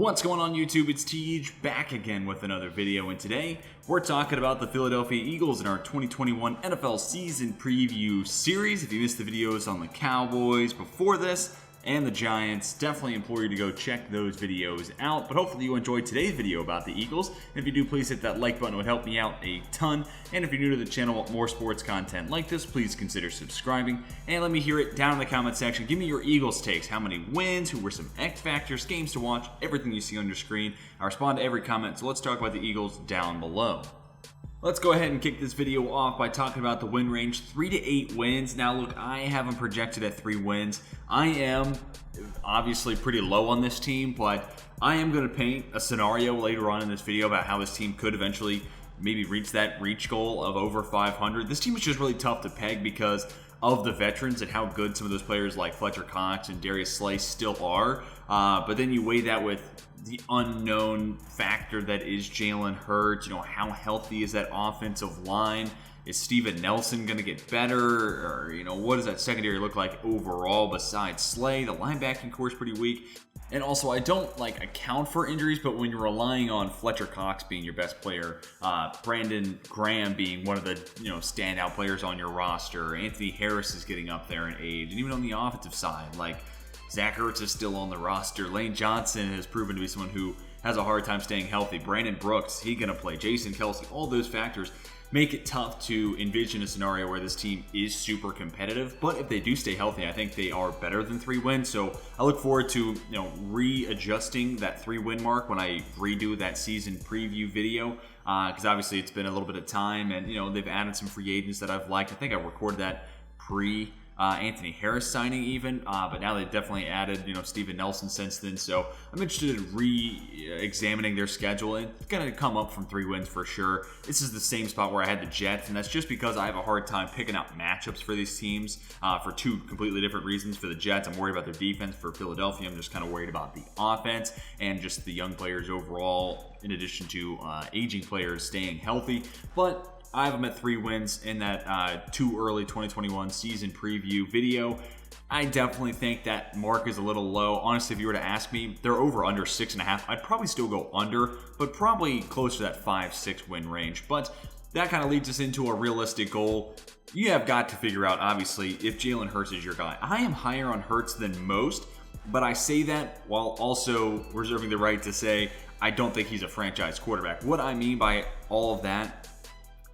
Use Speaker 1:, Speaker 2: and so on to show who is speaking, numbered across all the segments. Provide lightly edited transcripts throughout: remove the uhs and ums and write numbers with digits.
Speaker 1: What's going on YouTube? It's Tej back again with another video, and today we're talking about the Philadelphia Eagles in our 2021 NFL season preview series. If you missed the videos on the Cowboys before this and the Giants, definitely implore you to go check those videos out. But hopefully you enjoyed today's video about the Eagles. And if you do, please hit that like button. It would help me out a ton. And if you're new to the channel, want more sports content like this, please consider subscribing. And let me hear it down in the comment section. Give me your Eagles takes. How many wins? Who were some X factors? Games to watch? Everything you see on your screen. I respond to every comment. So let's talk about the Eagles down below. Let's go ahead and kick this video off by talking about the win range, 3 to 8 wins. Now look, I have them projected at 3 wins. I am obviously pretty low on this team, but I am going to paint a scenario later on in this video about how this team could eventually maybe reach that reach goal of over 500. This team is just really tough to peg because of the veterans and how good some of those players like Fletcher Cox and Darius Slay still are. But then you weigh that with the unknown factor that is Jalen Hurts. You know, how healthy is that offensive line? Is Steven Nelson going to get better? Or, you know, what does that secondary look like overall besides Slay? The linebacking core is pretty weak. And also, I don't account for injuries, but when you're relying on Fletcher Cox being your best player, Brandon Graham being one of the standout players on your roster, Anthony Harris is getting up there in age, and even on the offensive side, Zach Ertz is still on the roster. Lane Johnson has proven to be someone who has a hard time staying healthy. Brandon Brooks, he gonna play. Jason Kelsey, all those factors make it tough to envision a scenario where this team is super competitive. But if they do stay healthy, I think they are better than 3 wins. So I look forward to readjusting that 3-win mark when I redo that season preview video. Because obviously it's been a little bit of time, and they've added some free agents that I've liked. I think I recorded that pre Anthony Harris signing even, but now they've definitely added, Steven Nelson since then. So I'm interested in re-examining their schedule, and it's going to come up from 3 wins for sure. This is the same spot where I had the Jets, and that's just because I have a hard time picking out matchups for these teams for 2 completely different reasons. For the Jets, I'm worried about their defense. For Philadelphia, I'm just kind of worried about the offense and just the young players overall, in addition to aging players staying healthy. But I have them at 3 wins in that too early 2021 season preview video. I definitely think that mark is a little low. Honestly, if you were to ask me, they're over under 6.5. I'd probably still go under, but probably close to that 5-6 win range. But that kind of leads us into a realistic goal. You have got to figure out, obviously, if Jalen Hurts is your guy. I am higher on Hurts than most, but I say that while also reserving the right to say I don't think he's a franchise quarterback. What I mean by all of that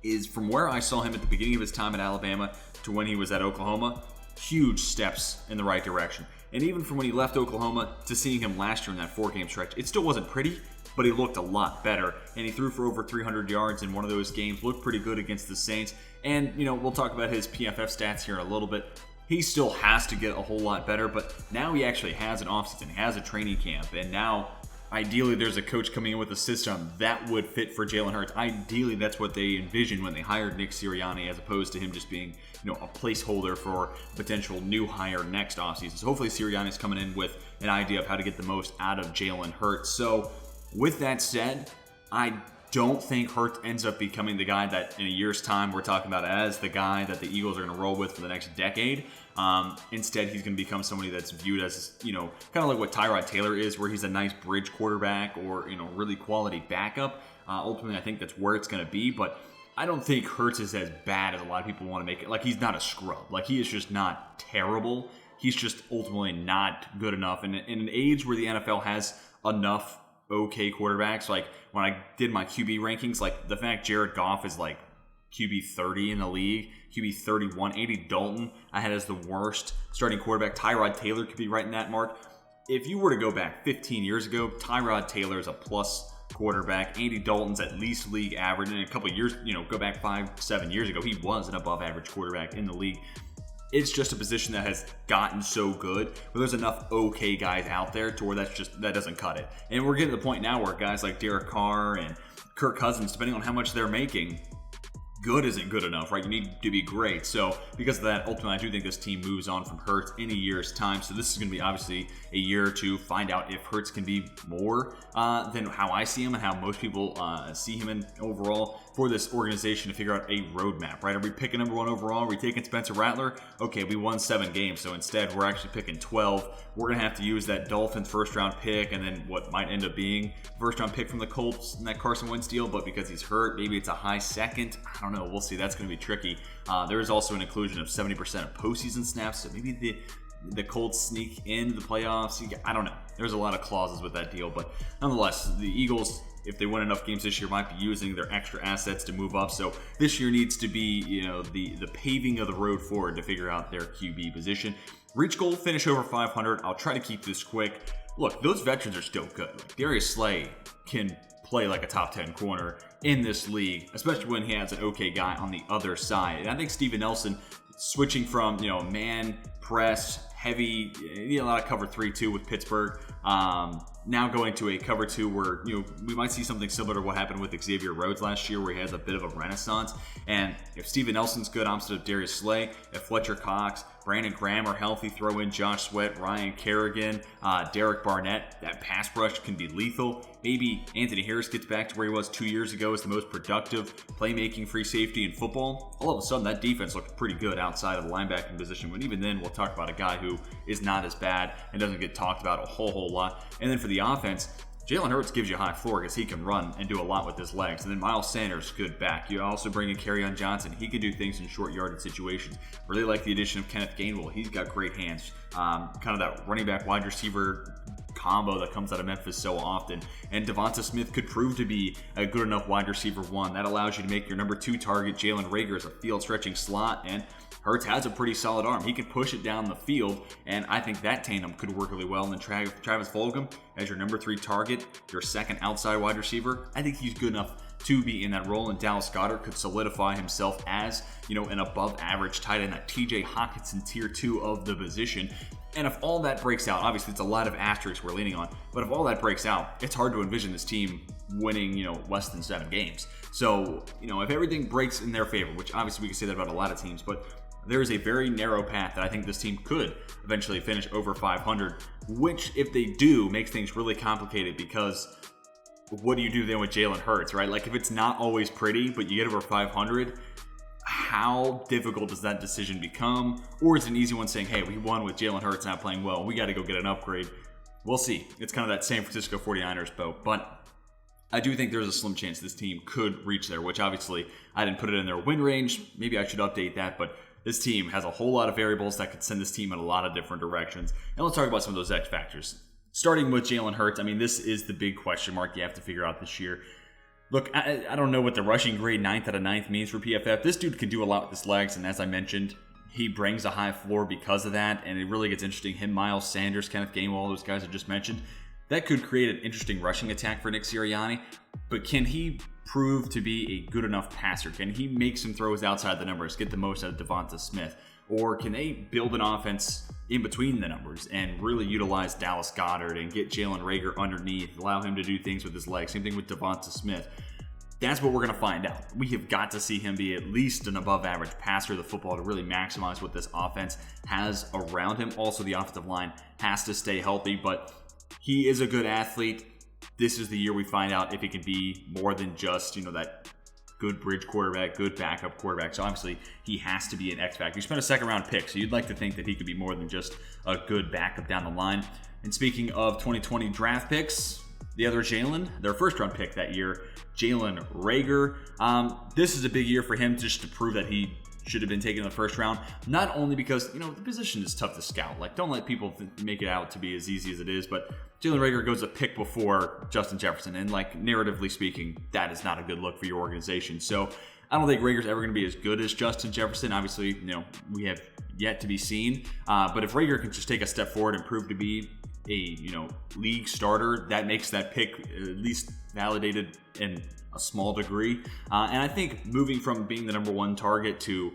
Speaker 1: is from where I saw him at the beginning of his time at Alabama to when he was at Oklahoma, huge steps in the right direction. And even from when he left Oklahoma to seeing him last year in that 4-game stretch, it still wasn't pretty, but he looked a lot better. And he threw for over 300 yards in one of those games, looked pretty good against the Saints. And, we'll talk about his PFF stats here in a little bit. He still has to get a whole lot better, but now he actually has an offseason, he has a training camp, and now ideally, there's a coach coming in with a system that would fit for Jalen Hurts. Ideally, that's what they envisioned when they hired Nick Sirianni, as opposed to him just being, a placeholder for a potential new hire next offseason. So hopefully Sirianni's coming in with an idea of how to get the most out of Jalen Hurts. So with that said, I don't think Hurts ends up becoming the guy that in a year's time we're talking about as the guy that the Eagles are going to roll with for the next decade. Instead, he's going to become somebody that's viewed as, kind of like what Tyrod Taylor is, where he's a nice bridge quarterback or, really quality backup. Ultimately, I think that's where it's going to be, but I don't think Hurts is as bad as a lot of people want to make it. He's not a scrub. He is just not terrible. He's just ultimately not good enough. And in an age where the NFL has enough okay quarterbacks, when I did my QB rankings, the fact Jared Goff is QB 30 in the league, QB 31, Andy Dalton I had as the worst starting quarterback. Tyrod Taylor could be right in that mark. If you were to go back 15 years ago, Tyrod Taylor is a plus quarterback. Andy Dalton's at least league average. And in a couple of years, go back 5-7 years ago, he was an above average quarterback in the league. It's just a position that has gotten so good where there's enough okay guys out there to where that doesn't cut it. And we're getting to the point now where guys like Derek Carr and Kirk Cousins, depending on how much they're making, good isn't good enough, right? You need to be great. So because of that, ultimately, I do think this team moves on from Hurts in a year's time. So this is going to be obviously a year to find out if Hurts can be more than how I see him and how most people see him in overall. for this organization to figure out a roadmap, right? Are we picking number 1 overall? Are we taking Spencer Rattler? Okay, we won 7 games, so instead we're actually picking 12. We're going to have to use that Dolphins first-round pick and then what might end up being first-round pick from the Colts in that Carson Wentz deal, but because he's hurt, maybe it's a high second. I don't know. We'll see. That's going to be tricky. There is also an inclusion of 70% of postseason snaps, so maybe the Colts sneak into the playoffs. I don't know. There's a lot of clauses with that deal, but nonetheless, the Eagles, if they win enough games this year, might be using their extra assets to move up. So this year needs to be, the paving of the road forward to figure out their QB position. Reach goal, finish over 500. I'll try to keep this quick. Look, those veterans are still good. Like, Darius Slay can play like a top 10 corner in this league, especially when he has an okay guy on the other side. And I think Steven Nelson switching from, man, press, heavy, a lot of cover 3 too with Pittsburgh. Now going to a cover 2 where, we might see something similar to what happened with Xavier Rhodes last year, where he has a bit of a renaissance. And if Steven Nelson's good opposite of Darius Slay, if Fletcher Cox, Brandon Graham are healthy, throw in Josh Sweat, Ryan Kerrigan, Derek Barnett, that pass rush can be lethal. Maybe Anthony Harris gets back to where he was 2 years ago as the most productive playmaking free safety in football. All of a sudden, that defense looked pretty good outside of the linebacking position. But even then, we'll talk about a guy who is not as bad and doesn't get talked about a whole lot. And then for the offense, Jalen Hurts gives you a high floor because he can run and do a lot with his legs. And then Miles Sanders, good back. You also bring in Kerryon Johnson. He can do things in short yardage situations. Really like the addition of Kenneth Gainwell. He's got great hands. Kind of that running back wide receiver combo that comes out of Memphis so often. And Devonta Smith could prove to be a good enough wide receiver 1. That allows you to make your number 2 target, Jalen Reagor, as a field stretching slot. And Hurts has a pretty solid arm. He can push it down the field, and I think that tandem could work really well. And then Travis Fulgham as your number 3 target, your second outside wide receiver. I think he's good enough to be in that role, and Dallas Goedert could solidify himself as, an above-average tight end, that TJ Hockenson tier 2 of the position. And if all that breaks out, obviously it's a lot of asterisks we're leaning on, but if all that breaks out, it's hard to envision this team winning, less than 7 games. So, if everything breaks in their favor, which obviously we can say that about a lot of teams, but there is a very narrow path that I think this team could eventually finish over 500, which, if they do, makes things really complicated because what do you do then with Jalen Hurts, right? Like, if it's not always pretty, but you get over 500, how difficult does that decision become? Or is it an easy one saying, hey, we won with Jalen Hurts not playing well, we got to go get an upgrade? We'll see. It's kind of that San Francisco 49ers boat, but I do think there's a slim chance this team could reach there, which obviously I didn't put it in their win range. Maybe I should update that, but this team has a whole lot of variables that could send this team in a lot of different directions. And let's talk about some of those X factors. Starting with Jalen Hurts, this is the big question mark you have to figure out this year. Look, I don't know what the rushing grade 9th out of 9th means for PFF. This dude can do a lot with his legs, and as I mentioned, he brings a high floor because of that, and it really gets interesting. Him, Miles Sanders, Kenneth Gainwell, those guys I just mentioned, that could create an interesting rushing attack for Nick Sirianni, but can he prove to be a good enough passer? Can he make some throws outside the numbers, get the most out of Devonta Smith? Or can they build an offense in between the numbers and really utilize Dallas Goedert and get Jalen Reagor underneath, allow him to do things with his legs? Same thing with Devonta Smith. That's what we're going to find out. We have got to see him be at least an above-average passer of the football to really maximize what this offense has around him. Also, the offensive line has to stay healthy, but he is a good athlete. This is the year we find out if he can be more than just, that good bridge quarterback, good backup quarterback. So obviously he has to be an X factor. You spent a second-round pick, so you'd like to think that he could be more than just a good backup down the line. And speaking of 2020 draft picks, the other Jalen, their first-round pick that year, Jalen Reagor. This is a big year for him just to prove that he should have been taken in the first round. Not only because, the position is tough to scout. Like, don't let people make it out to be as easy as it is, but Jalen Reagor goes a pick before Justin Jefferson, and narratively speaking, that is not a good look for your organization. So I don't think Reagor's ever going to be as good as Justin Jefferson. Obviously, we have yet to be seen. But if Reagor can just take a step forward and prove to be a league starter, that makes that pick at least validated in a small degree. And I think moving from being the number 1 target to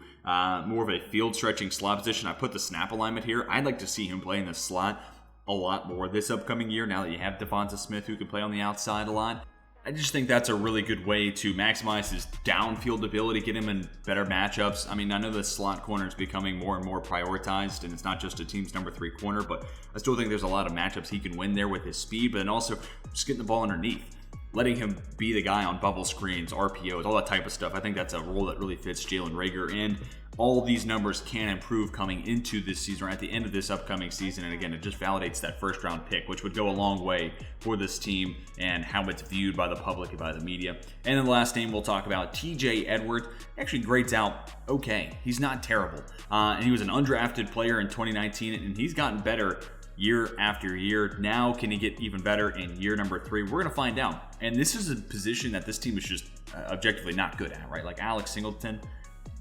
Speaker 1: more of a field stretching slot position, I put the snap alignment here. I'd like to see him play in the slot a lot more this upcoming year now that you have Devonta Smith who can play on the outside a lot. I just think that's a really good way to maximize his downfield ability, get him in better matchups. I know the slot corner is becoming more and more prioritized, and it's not just a team's number 3 corner, but I still think there's a lot of matchups he can win there with his speed, but then also just getting the ball underneath. letting him be the guy on bubble screens, RPOs, all that type of stuff. I think that's a role that really fits Jalen Reagor, and all these numbers can improve coming into this season or at the end of this upcoming season. And again, it just validates that first round pick, which would go a long way for this team and how it's viewed by the public and by the media. And then the last name we'll talk about, TJ Edwards, actually grades out okay. He's not terrible. And he was an undrafted player in 2019, and he's gotten better year after year. Now, can he get even better in year number 3? We're going to find out. And this is a position that this team is just objectively not good at, right? Like Alex Singleton,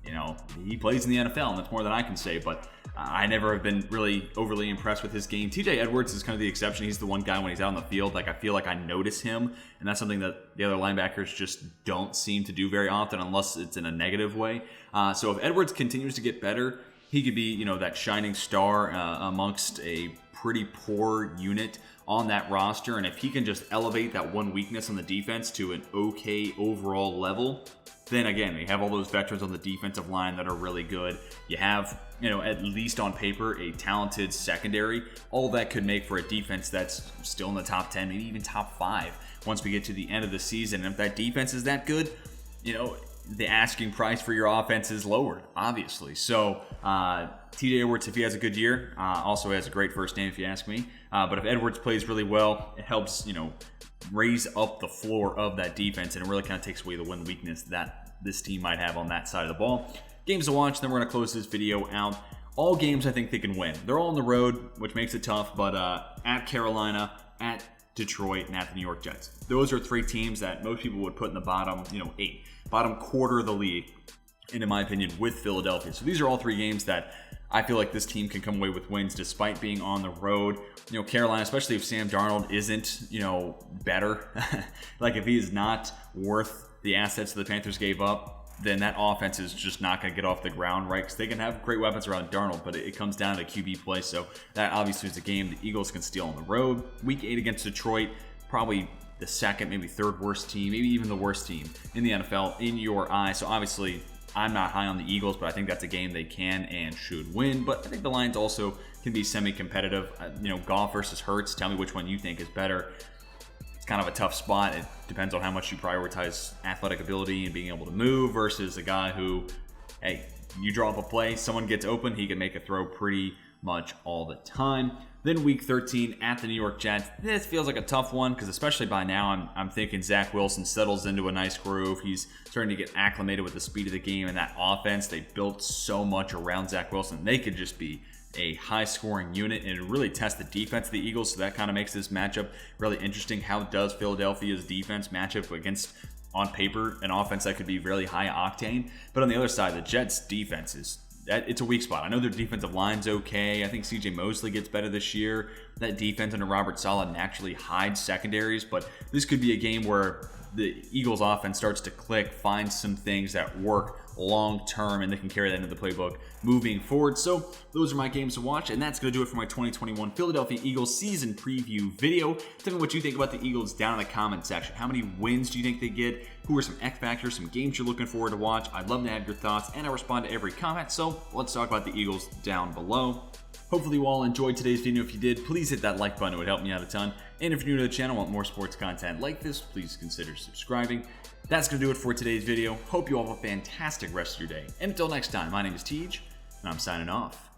Speaker 1: you know, he plays in the NFL, and that's more than I can say, but I never have been really overly impressed with his game. TJ Edwards is kind of the exception. He's the one guy when he's out on the field, like I feel like I notice him, and that's something that the other linebackers just don't seem to do very often unless it's in a negative way. So if Edwards continues to get better, he could be, you know, that shining star amongst a pretty poor unit on that roster. And if he can just elevate that one weakness on the defense to an okay overall level, then again, you have all those veterans on the defensive line that are really good. You have, you know, at least on paper, a talented secondary. All that could make for a defense that's still in the top 10, maybe even top 5 once we get to the end of the season. And if that defense is that good, you know, the asking price for your offense is lowered, obviously. So TJ Edwards, if he has a good year, also has a great first name if you ask me. But if Edwards plays really well, it helps, you know, raise up the floor of that defense, and it really kind of takes away the one weakness that this team might have on that side of the ball. Games to watch, then we're going to close this video out. All games I think they can win. They're all on the road, which makes it tough, but at Carolina, at Detroit, and at the New York Jets. Those are 3 teams that most people would put in the bottom, 8, bottom quarter of the league, and in my opinion, with Philadelphia. So these are all 3 games that I feel like this team can come away with wins despite being on the road. You know, Carolina, especially if Sam Darnold isn't, you know, better, like if he is not worth the assets that the Panthers gave up, then that offense is just not going to get off the ground, right? Because they can have great weapons around Darnold, but it comes down to QB play. So that obviously is a game the Eagles can steal on the road. Week 8 against Detroit, probably the second, maybe third worst team, maybe even the worst team in the NFL in your eyes. So obviously, I'm not high on the Eagles, but I think that's a game they can and should win. But I think the Lions also can be semi-competitive. You know, Goff versus Hurts. Tell me which one you think is better. It's kind of a tough spot. It depends on how much you prioritize athletic ability and being able to move versus a guy who, hey, you draw up a play, someone gets open, he can make a throw pretty much all the time. Then week 13 at the New York Jets. This feels like a tough one because especially by now I'm thinking Zach Wilson settles into a nice groove. He's starting to get acclimated with the speed of the game and that offense. They built so much around Zach Wilson. They could just be a high-scoring unit and really test the defense of the Eagles. So that kind of makes this matchup really interesting. How does Philadelphia's defense match up against, on paper, an offense that could be really high octane? But on the other side, the Jets' defense is it's a weak spot. I know their defensive line's okay. I think CJ Mosley gets better this year. That defense under Robert Saleh naturally hides secondaries, but this could be a game where the Eagles offense starts to click, find some things that work long term, and they can carry that into the playbook moving forward. So those are my games to watch, and that's going to do it for my 2021 Philadelphia Eagles season preview video. Tell me what you think about the Eagles down in the comment section. How many wins do you think they get? Who are some X factors, some games you're looking forward to watch? I'd love to have your thoughts, and I respond to every comment. So let's talk about the Eagles down below. Hopefully you all enjoyed today's video. If you did, please hit that like button. It would help me out a ton. And if you're new to the channel and want more sports content like this, please consider subscribing. That's going to do it for today's video. Hope you all have a fantastic rest of your day. And until next time, my name is Tej, and I'm signing off.